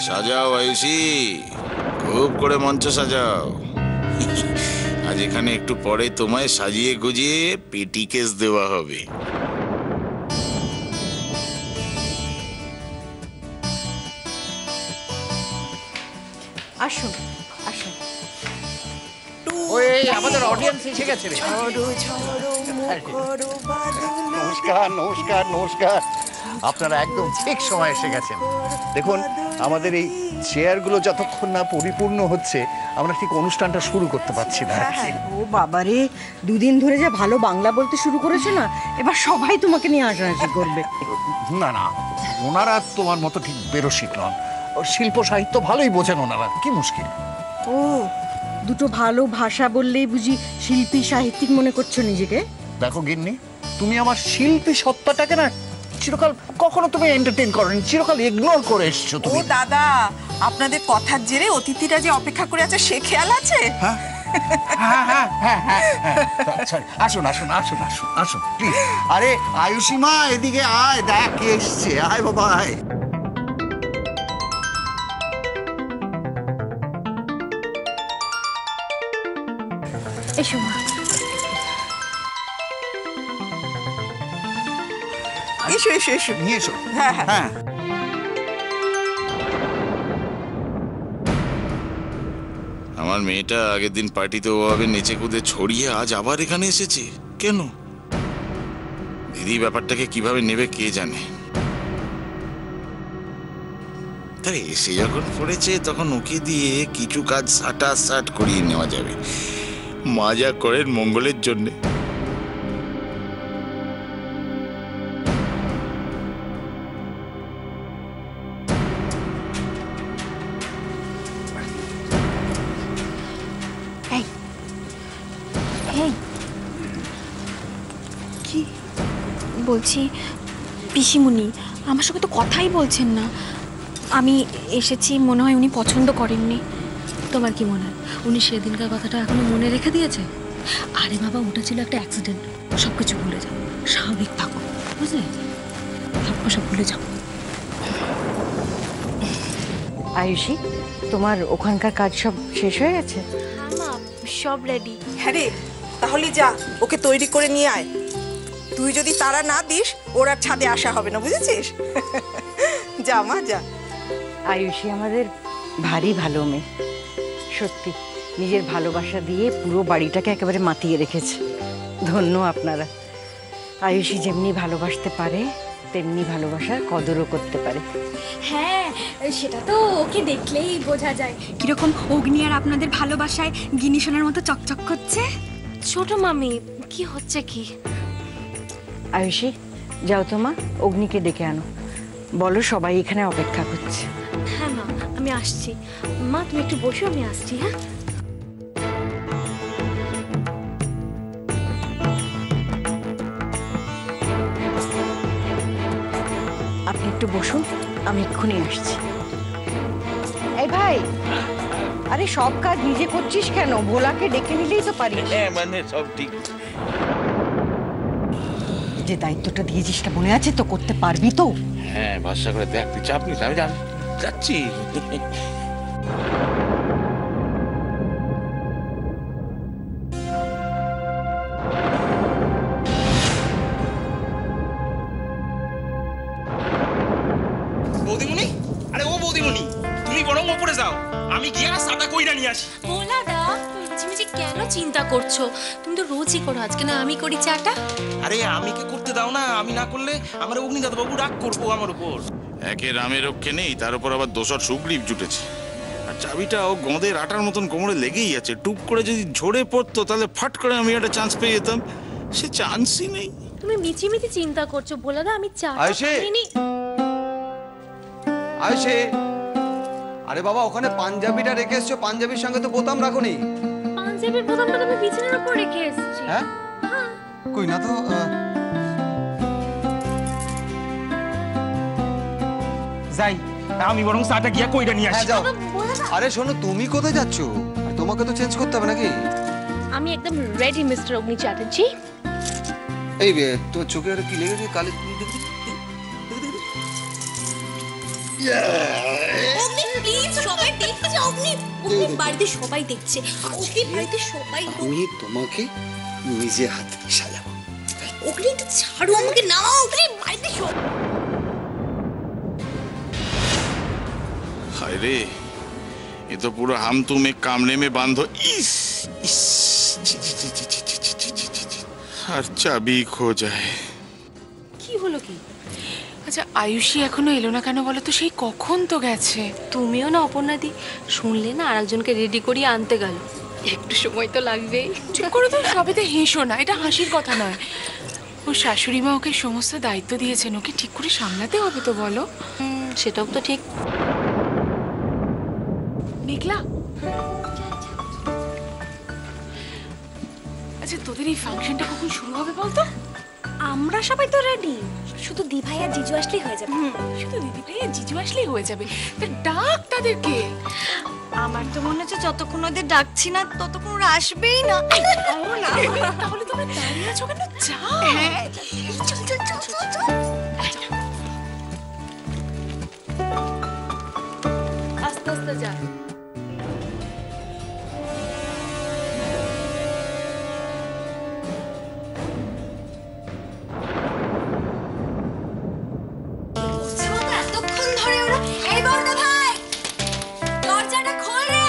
সাজাও আয়ুষী, খুব করে মঞ্চ সাজাও। আজ এখানে একটু পরে তোমায় সাজিয়ে গুজিয়ে পেটি কেস দেওয়া হবে। আসুন আসুন। ওই আমাদের অডিয়েন্স এসে গেছে। নমস্কার নমস্কার নমস্কার, আপনারা একদম ঠিক সময় এসে গেছেন। দেখুন, আমাদের এই চেয়ারগুলো যতক্ষণ না পরিপূর্ণ হচ্ছে আমরা ঠিক অনুষ্ঠানটা শুরু করতে পারছি না। ও বাবারে, দুদিন ধরে যা ভালো বাংলা বলতে শুরু করেছে না, এবার সবাই তোমাকে নিয়ে হাসাহাসি করবে। না না, ওনারা তোমার মতো ঠিক বেরসিক নন, শিল্প সাহিত্য ভালোই বোঝেন ওনারা, কি মুশকিল। ও, দুটো ভালো ভাষা বললেই বুঝি শিল্পী সাহিত্যিক মনে করছো নিজেকে? দেখো গিন্নি, তুমি আমার শিল্পী সত্তাটাকে না চিরকাল কখনো তুমি এন্টারটেইন করনি, চিরকাল ইগনোর করে এসছো তুমি। ও দাদা, আপনাদের কথার জেরে অতিথিরা যে অপেক্ষা করে আছে সে খেয়াল আছে? হ্যাঁ আসুন আসুন আসুন আসুন আসুন প্লিজ। আরে আয়ুষী মা, এদিকে আয়, দেখ কে এসছে, আয় বাবা আয়। এসো মা। এসো এসো এসো, নিয়ে এসো। হ্যাঁ হ্যাঁ। হ্যাঁ, আমার মেয়েটা আগের দিন পার্টিতে ওভাবে নেচে কুদে ছড়িয়ে আজ আবার এখানে এসেছে কেন? দিদি ব্যাপারটাকে কিভাবে নেবে কে জানে। তবে এসে যখন পড়েছে তখন ওকে দিয়ে কিছু কাজ সাট করিয়ে নেওয়া যাবে। মজা করেন মঙ্গলের জন্যে। কি বলছি পিসিমণি, আমার সঙ্গে তো কথাই বলছেন না। আমি এসেছি, মনে হয় উনি পছন্দ করেননি। তোমার কি মনে হয় উনি সেদিনকার কথাটা এখনো মনে রেখে দিয়েছে? আরে বাবা, ওটা ছিল একটা অ্যাক্সিডেন্ট, সব কিছু ভুলে যাও, স্বাভাবিক থাকো, বুঝলে? সব ভুলে যাও। আয়ুষী, তোমার ওখানকার কাজ সব শেষ হয়ে গেছে? হ্যাঁ মা, সব রেডি। হ্যাঁ রে, তাহলে যা, ওকে তৈরি করে নিয়ে আয়। তুই যদি তারা না দিস ওর আর ছাদে আসা হবে না, বুঝেছিস? যা মা যা। আয়ুষী আমাদের ভারী ভালো মেয়ে, সত্যি নিজের ভালোবাসা দিয়ে পুরো বাড়িটাকে একেবারে মাতিয়ে রেখেছে। ধন্য আপনারা। আয়ুষী যেমনি ভালোবাসতে পারে তেমনি ভালোবাসার কদরও করতে পারে। হ্যাঁ, সেটা তো ওকে দেখলেই বোঝা যায়। কিরকম অগ্নি আর আপনাদের ভালোবাসায় গিনি সোনার মতো চকচক করছে। ছোট মামি, কি হচ্ছে কি? আয়ুষী, যাও তো মা, অগ্নিকে ডেকে আনো, বলো সবাই এখানে অপেক্ষা করছে। হ্যাঁ মা, আমি আসছি। মা তুমি একটু বসো, আমি আসছি। হ্যাঁ, আপনি একটু বসুন, আমি এক্ষুনি আসছি। এই ভাই, আরে সব কাজ নিজে করছিস কেন? ভোলাকে ডেকে নিলেই তো পারিস। মানে সব ঠিক। যে দায়িত্বটা দিয়েছিস তা মনে আছে তো? করতে পারবি তো? হ্যাঁ, ভরসা করে দেখ, তুই চাপ নিস, আমি যাচ্ছি। বৌদিমণি, আরে ও বৌদিমণি, তুমি বরং ওপরে যাও, আমি গিয়ে সাদা কইরা নিয়ে আসি। ভোলা দা, মিছিমিছি কেন চিন্তা করছো? তুমি তো রোজই করো, আজকে না আমি করি চাটা। আরে আমি কে করতে দাও না, আমি না করলে আমার অগ্নিদাতা বাবু রাগ করবো আমার উপর। একে রামের রক্ষে নেই, তার উপর আবার দোসর সুগ্রীব জুটেছে। আর চাবিটাও গঁদের আটার মতন কোমরে লেগেই আছে। টুপ করে যদি ঝরে পড়তো তাহলে ফাট করে আমি একটা চান্স পেয়ে যেতাম, সে চান্সই নেই। তুমি মিছিমিছি চিন্তা করছো ভোলা দা, আমি চাটা আয়ুষী! খাইনি। আয়ুষী, আরে বাবা, ওখানে পাঞ্জাবিটা রেখে এসছো, পাঞ্জাবির সঙ্গে তো বোতাম রাখোনি। পাঞ্জাবির বোতামটা আমি বিছানার উপর রেখে এসেছি। হ্যাঁ, কই না তো। যাই, আমি বরং চাটা গিয়া কইরা নিয়ে আসি। হ্যাঁ যাও। আরে শোনো, তুমি কোথায় যাচ্ছ? তোমাকে তো চেঞ্জ করতে হবে নাকি? আমি একদম রেডি মিস্টার অগ্নি চ্যাটার্জি। এই তোর চোখে আর কি লেগেছে? কালি অগ্নি অগ্নি বাড়িতে সবাই দেখছে, অগ্নি বাড়িতে সবাই। আমি তোমাকে নিজে হাতে সাজাবো। অগ্নি একটু ছাড়ো আমাকে, নামাও অগ্নি, বাড়িতে সব। हाय रे, ये तो पूरा हम तुम एक कामरे में बांधो। इस हर चाबी खो जाए। কি হলো কি? আচ্ছা আয়ুষী এখনো এলো না কেন বলো তো? সেই কখন তো গেছে। তুমিও না অপর্ণাদি, শুনলে না আরেকজনকে রেডি করিয়ে আনতে গেল, একটু সময় তো লাগবেই। চুপ করে তো সবেতে হেসো না, এটা হাসির কথা নয়। ও শাশুড়ি মা ওকে সমস্ত দায়িত্ব দিয়েছেন, ওকে ঠিক করে সামলাতে হবে তো বলো। সেটাও তো ঠিক। মেঘলা, আচ্ছা তোদের এই ফাংশনটা কখন শুরু হবে বলতো? আমরা সবাই তো রেডি, শুধু দিভাই আর জিজু আসলেই হয়ে যাবে। শুধু দিদি ভাই আর জিজু আসলেই হয়ে যাবে। তা ডাক তাদেরকে। আমার তো মনে হচ্ছে যতক্ষণ ওদের ডাকছি না ততক্ষণ ওরা আসবেই না। তাহলে তোমরা দাঁড়িয়ে আছো কেন? যাও। চল চল চল চল চল। আস্তে আস্তে যা। এতক্ষণ ধরে ওরা, এই বড়দা ভাই দরজাটা খোল রে।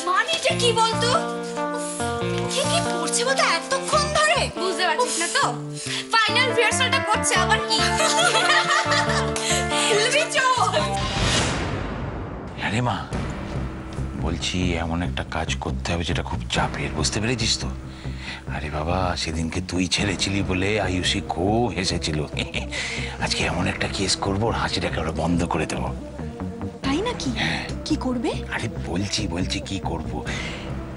মানিটা কি বলতো? কি কি করছে বলতো এতক্ষণ ধরে? বুঝতে পারছিস না তো? ফাইনাল রিহার্সালটা করছে আবার কি? বলবি চল। আরে মা, বলছি এমন একটা কাজ করতে হবে যেটা খুব চাপের, বুঝতে পেরেছিস তো? আরে বাবা, সেদিনকে তুই ছেড়েছিলি বলে আয়ুষী খুব হেসেছিল। আজকে এমন একটা কেস করবো, ওর হাসিটাকে ওরা বন্ধ করে দেবো। তাই নাকি? কি করবে? আরে বলছি কি করব,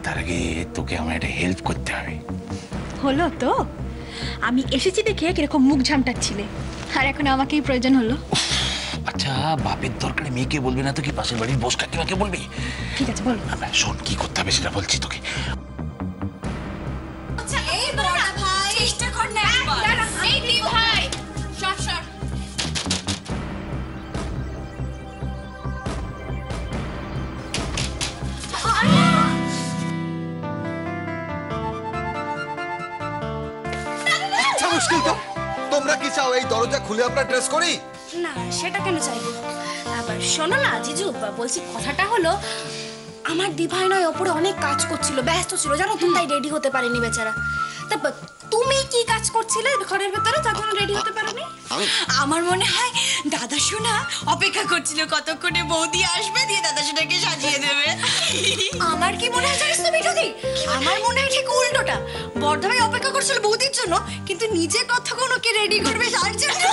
তার আগে তোকে আমার একটা হেল্প করতে হবে। হলো তো, আমি এসেছি দেখে কিরকম মুখ ঝামটাচ্ছিলে, আর এখন আমাকেই প্রয়োজন হলো। আচ্ছা, বাপের দরকারে মেয়েকে বলবি না তো কি পাশের বাড়ির বস কাকিমাকে বলবি? ঠিক আছে বলো। শোন, কি করতে হবে সেটা বলছি তোকে। আচ্ছা এই বড়দা ভাই চেষ্টা কর না একবার। এই দি ভাই শট শট। আচ্ছা মুশকিল তো। তোমরা কি চাও এই দরজা খুলে আমরা ড্রেস করি? না সেটা কেন চাইবো? আবার শোনো না জিজু, বলছি কথাটা হলো আমার দিভাই নয় ওপরে অনেক কাজ করছিল, ব্যস্ত ছিল জানো, তুমি তাই রেডি হতে পারেনি বেচারা। তারপর তুমি কি কাজ করছিলে ঘরের ভেতরে তখন রেডি হতে পারোনি? আমার মনে হয় দাদা সোনা অপেক্ষা করছিল কতক্ষণে বৌদি আসবে, দিয়ে দাদা সোনাকে সাজিয়ে দেবে। আমার কি মনে হয় জানিস তো বিরোধী, আমার মনে হয় ঠিক উল্টোটা। বড়দা ভাই অপেক্ষা করছিল বৌদির জন্য, কিন্তু নিজে কতক্ষণ ওকে রেডি করবে তার জন্য।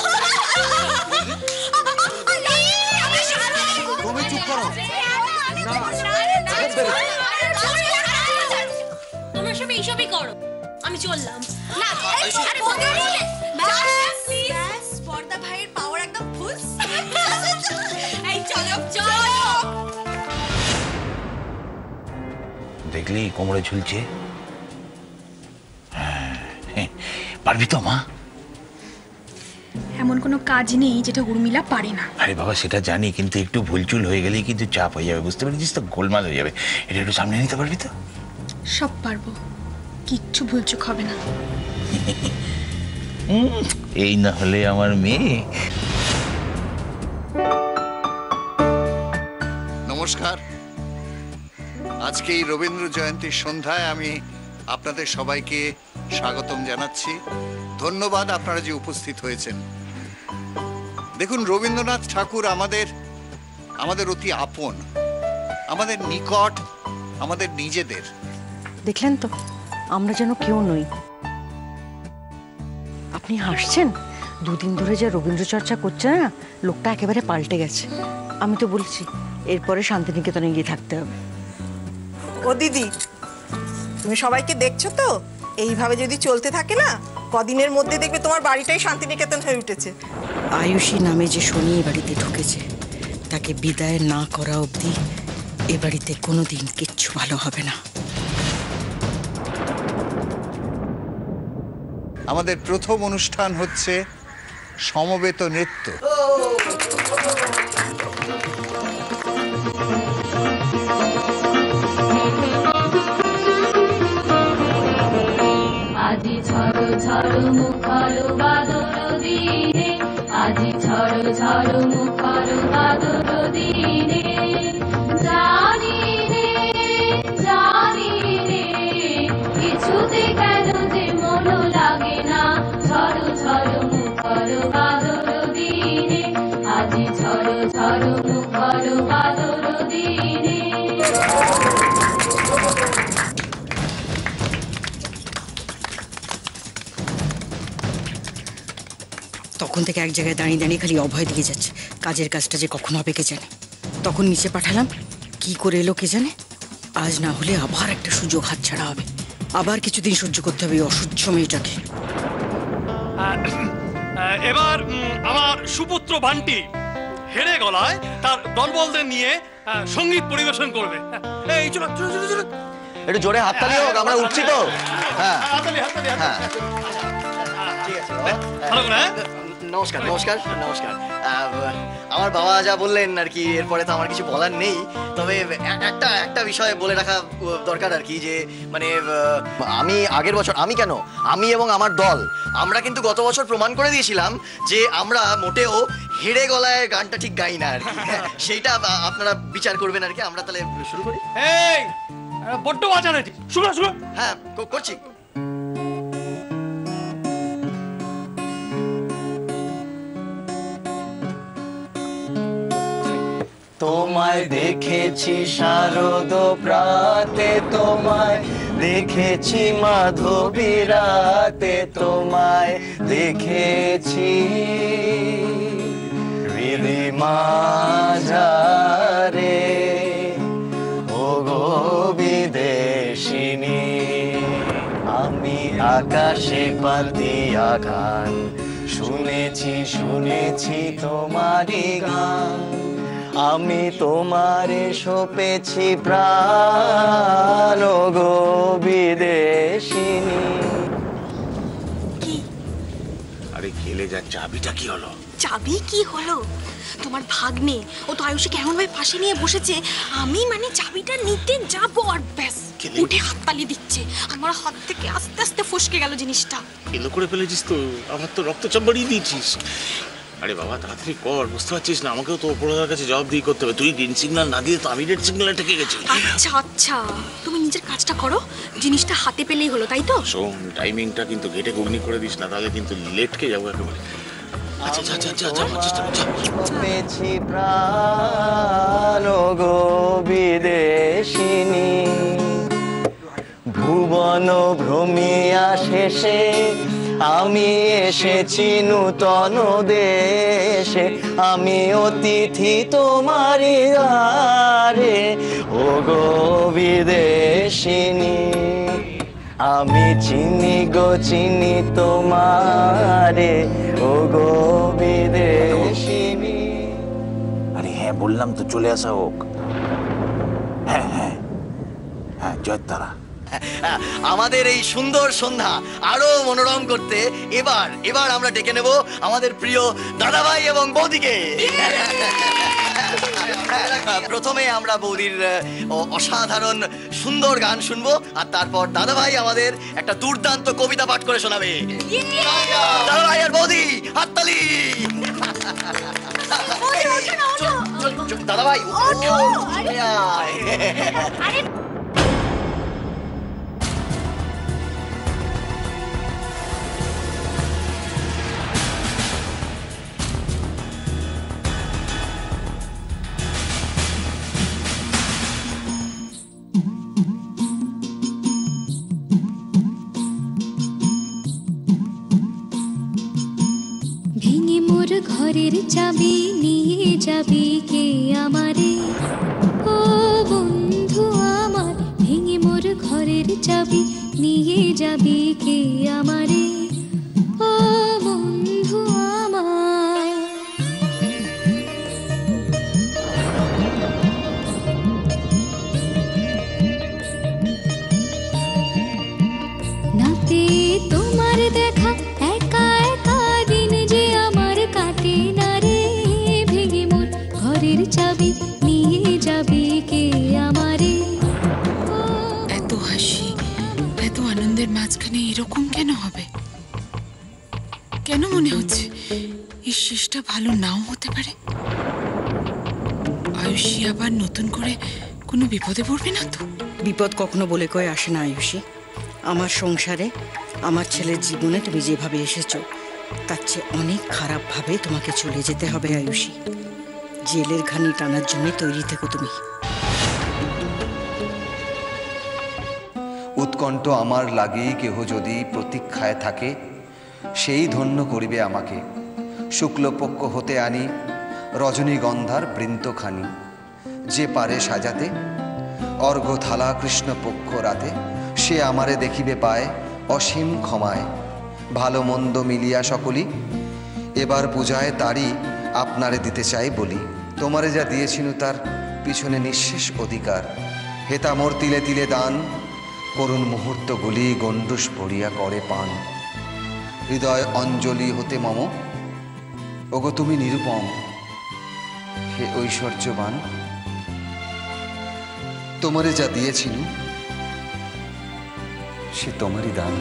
তুমি চুপ করো। তোমরা সব এইসবই করো, আমি চললাম। না বড়দা ভাইয়ের পাওয়ার একদম ফুল। এই চলো চলো। দেখলি কোমরে ঝুলছে? হ্যাঁ, পারবি তো মা? এমন কোনো কাজ নেই যেটা উর্মিলা পারে না। আরে বাবা, সেটা জানি, কিন্তু একটু ভুলচুল হয়ে গেলেই কিন্তু চাপ হয়ে যাবে, বুঝতে পেরেছিস তো? গোলমাল হয়ে যাবে। এটা একটু সামনে নিতে পারবি তো? সব পারবো, কিচ্ছু ভুলচুক হবে না। এই না হলে আমার মেয়ে। নমস্কার। আজকে এই রবীন্দ্র জয়ন্তীর সন্ধ্যায় আমি আপনাদের সবাইকে স্বাগতম জানাচ্ছি। ধন্যবাদ আপনারা যে উপস্থিত হয়েছেন। দেখুন, রবীন্দ্রনাথ ঠাকুর আমাদের অতি আপন, আমাদের নিকট, আমাদের নিজেদের। দেখলেন তো, আমরা যেন কেউ নই। আপনি হাসছেন? দুদিন ধরে যে রবীন্দ্র চর্চা করছে না, লোকটা একেবারে পাল্টে গেছে। আমি তো বলছি এরপরে শান্তিনিকেতনে গিয়ে থাকতে হবে। ও দিদি, তুমি সবাইকে দেখছো তো? এইভাবে যদি চলতে থাকে না, কদিনের মধ্যে দেখবে তোমার বাড়িটাই শান্তিনিকেতন হয়ে উঠেছে। আয়ুষী নামে যে শনি এ বাড়িতে ঢুকেছে, তাকে বিদায় না করা অবধি এ বাড়িতে কোনোদিন কিচ্ছু ভালো হবে না। আমাদের প্রথম অনুষ্ঠান হচ্ছে সমবেত নৃত্য। ঝড় মুখর বাদর দিনে, আজি ঝড় ঝড় মুখর বাদর দিনে। জানি রে জানি রে, কিছুতে কেন যে মন লাগে না, ঝড় ঝড় মুখর বাদর দিনে, আজি ঝড় ঝড় মুখর বাদর দিনে। তখন থেকে এক জায়গায় দাঁড়িয়ে দাঁড়িয়ে খালি অভয় দিয়ে যাচ্ছে, কাজের কাজটা যে কখন হবে কে জানে। তখন নিচে পাঠালাম, কি করে এলো কে জানে। আজ না হলে আবার একটা সুযোগ হাতছাড়া হবে, আবার কিছুদিন সহ্য করতে হবে এই অসহ্য মেয়েটাকে। এবার আমার সুপুত্র বান্টি হেরে গলায় তার দলবলদের নিয়ে সঙ্গীত পরিবেশন করবে। এই চলো চলো চলো চলো, একটু জোরে হাততালি হোক, আমরা উঠছি তো। হ্যাঁ হ্যাঁ ঠিক আছে। নমস্কার নমস্কার নমস্কার। আমার বাবা যা বললেন আর কি, এরপরে তো আমার কিছু বলার নেই। তবে একটা বিষয় বলে রাখা দরকার আর কি, যে মানে আমি আগের বছর, আমি কেন, আমি এবং আমার দল, আমরা কিন্তু গত বছর প্রমাণ করে দিয়েছিলাম যে আমরা মোটেও হেরে গলায় গানটা ঠিক গাই না আর কি। সেইটা আপনারা বিচার করবেন আর কি। আমরা তাহলে শুরু করি। এই বড্ড বাজার এটি, শুরু শুরু। হ্যাঁ করছি। তোমায় দেখেছি শারদ প্রাতে, তোমায় দেখেছি মাধবী রাতে, তোমায় দেখেছি হৃদি মাঝারে, ও গো বিদেশিনী। আমি আকাশে পাতিয়া গান শুনেছি শুনেছি তোমারই গান, আমি তোমারে সপেছি প্রাণ গো বিদেশিনী। আরে খেলে যা, চাবিটা কি হলো? চাবি কি হলো? তোমার ভাগ্নে ও তো আয়ুষকে কেমন ভাবে পাশে নিয়ে বসেছে, আমি মানে চাবিটা নিতে যাবো আর ব্যাস উঠে হাততালি দিচ্ছে, আমার হাত থেকে আস্তে আস্তে ফসকে গেল জিনিসটা। এলো করে ফেলেছিস তো, আমার তো রক্তচাপ বাড়িয়ে দিয়েছিস। আরে বাবা তাড়াতাড়ি কর, বুঝতে পারছিস না আমাকেও তো ওপরওয়ালার কাছে জবাবদিহি করতে হবে। তুই গ্রিন সিগন্যাল না দিয়ে তো আমি রেড সিগন্যালে ঠেকে গেছি। আচ্ছা আচ্ছা, তুমি নিজের কাজটা করো, জিনিসটা হাতে পেলেই হলো, তাই তো? শোন, টাইমিংটা কিন্তু গেটে ঘুগনি করে দিস না, তাহলে কিন্তু লেটকে যাবো একেবারে। আচ্ছা যা যা যা যা, চেষ্টা কর। পেছি প্রাণ গো বিদেশিনী, ভুবন ভ্রমিয়া শেষে আমি এসেছি নূতন দেশে, আমি অতিথি তোমারি দ্বারে, ও গো বিদেশিনী। আমি চিনি গো চিনি তোমারে, ও গো বিদেশিনী। আরে হ্যাঁ বললাম তো, চলে আসা হোক। হ্যাঁ হ্যাঁ হ্যাঁ, জয় তারা। আমাদের এই সুন্দর সন্ধ্যা আরো মনোরম করতে এবার আমরা ডেকে নেব আমাদের প্রিয় দাদাভাই এবং বৌদিকে। প্রথমে আমরা বৌদির অসাধারণ সুন্দর গান শুনবো, আর তারপর দাদাভাই আমাদের একটা দুর্দান্ত কবিতা পাঠ করে শোনাবে। দাদাভাই আর বৌদি হাততালি। দাদাভাই ঘরের চাবি নিয়ে যাবি কে আমারে, ও বন্ধু আমার, ভেঙে মোর ঘরের চাবি নিয়ে যাবি কে আমারে, ও বন্ধু আমার। নাতে তোমার দেখা একা একা দিন যে আমার কাটে না রে, ভেঙে মোর ঘরের চাবি নিয়ে যাবি কে আমারে। এত হাসি, এত আনন্দের মাঝখানে এরকম কেন হবে? কেন মনে হচ্ছে এই শেষটা ভালো নাও হতে পারে? আয়ুষী আবার নতুন করে কোনো বিপদে পড়বে না তো? বিপদ কখনো বলে কয়ে আসে না আয়ুষী। আমার সংসারে, আমার ছেলের জীবনে তুমি যেভাবে এসেছো তার চেয়ে অনেক খারাপভাবে তোমাকে চলে যেতে হবে আয়ুষী। জেলের ঘানি টানার জন্য তৈরি থেকো তুমি। উৎকণ্ঠ আমার লাগি কেহ যদি প্রতীক্ষায় থাকে, সেই ধন্য করিবে আমাকে। শুক্লপক্ষ হতে আনি রজনীগন্ধার বৃন্তখানি, যে পারে সাজাতে অর্ঘ্য থালা কৃষ্ণপক্ষ রাতে, সে আমারে দেখিবে পায় অসীম ক্ষমায়। ভালো মন্দ মিলিয়া সকলি এবার পূজায় তারই আপনারে দিতে চাই বলি। তোমারে যা দিয়েছিনু তার পিছনে নিঃশেষ অধিকার, হেতামোর তিলে তিলে দান করুণ মুহূর্তগুলি গণ্ডুষ পড়িয়া করে পান। হৃদয় অঞ্জলি হতে মম ওগো তুমি নিরুপম, হে ঐশ্বর্যবান তোমারে যা দিয়েছিনু সে তোমারই দান।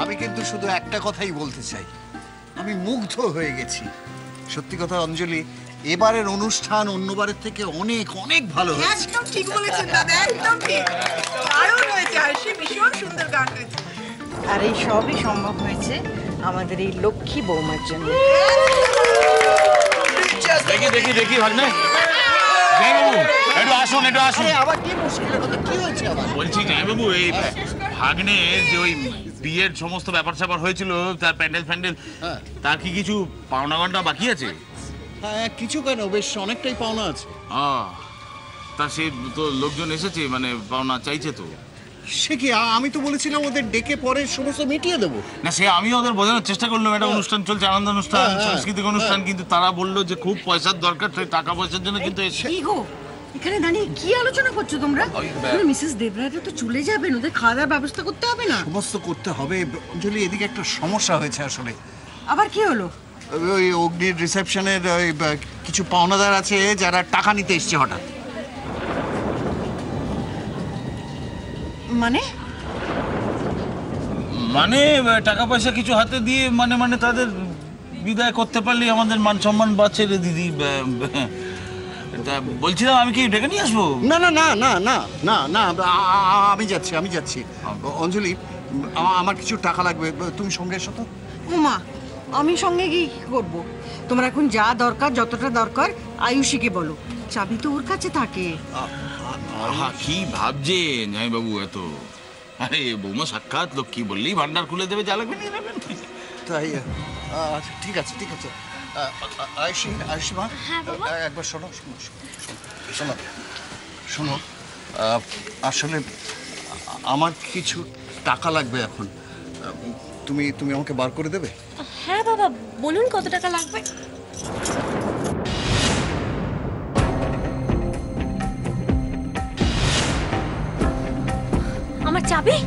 আমি কিন্তু শুধু একটা কথাই বলতে চাই, আমি মুগ্ধ হয়ে গেছি। সত্যি কথা অঞ্জলি, এবারের অনুষ্ঠান অন্যবারের থেকে অনেক অনেক ভালো হয়েছে। একদম ঠিক বলেছেন দাদা, একদম ঠিক। দারুণ হয়েছে, আয়ুষী ভীষণ সুন্দর গান হয়েছে। আর এই সবই সম্ভব হয়েছে আমাদের এই লক্ষ্মী বৌমার জন্য। দেখি দেখি দেখি ভাগ্নে, একটু আসুন একটু আসুন। আবার কি মুশকিলের কথা, কি হয়েছে আবার? বলছি জামাইবাবু, এই ভাগ্নে যে ওই বিয়ের সমস্ত ব্যাপার স্যাপার হয়েছিল, তার প্যান্ডেল ফ্যান্ডেল, তার কি কিছু পাওনা গন্ডা বাকি আছে? হ্যাঁ, কিছু কেন, বেশ অনেকটাই পাওনা আছে। তা সে তো লোকজন এসেছে, মানে পাওনা চাইছে তো। সে কি, আমি তো বলেছিলাম ওদের ডেকে পরে সমস্ত মিটিয়ে দেবো। না, সে আমি ওদের বোঝানোর চেষ্টা করলাম, একটা অনুষ্ঠান চলছে, আনন্দ অনুষ্ঠান, সাংস্কৃতিক অনুষ্ঠান, কিন্তু তারা বললো যে খুব পয়সার দরকার, সেই টাকা পয়সার জন্য কিন্তু কি গো, এখানে দাঁড়িয়ে কি আলোচনা করছো তোমরা? মিসেস দেবরাজা তো চলে যাবেন, ওদের খাওয়া দাওয়ার ব্যবস্থা করতে হবে না? সমস্ত করতে হবে অঞ্জলি। এদিকে একটা সমস্যা হয়েছে আসলে। আবার কি হলো? ওই অগ্নির রিসেপশনের ওই কিছু পাওনাদার আছে যারা টাকা নিতে এসছে হঠাৎ। মানে মানে টাকা পয়সা কিছু হাতে দিয়ে মানে তাদের বিদায় করতে পারলেই আমাদের মান সম্মান বাঁচে রে দিদি। বলছিলাম আমি কি ডেকে নিয়ে আসবো? না না না না না না না, আমি যাচ্ছি। অঞ্জলি, আমার কিছু টাকা লাগবে, তুমি সঙ্গে এসো তো। ওমা, আমি সঙ্গে কি করব? তোমরা এখন যা দরকার, যতটা দরকার আয়ুষীকে বলো, চাবি তো ওর কাছে থাকে। কি ভাবছেন জামাইবাবু এত? আরে বৌমা সাক্ষাৎ লক্ষ্মী, বললেই ভান্ডার খুলে দেবে, যা লাগবে নিয়ে নেবেন। তাই? আচ্ছা, ঠিক আছে। আয়ুষী মা, একবার শোনো। আসলে আমার কিছু টাকা লাগবে এখন। তুমি আমাকে বার করে দেবে? হ্যাঁ বাবা, বলুন কত টাকা লাগবে। আমার চাবি?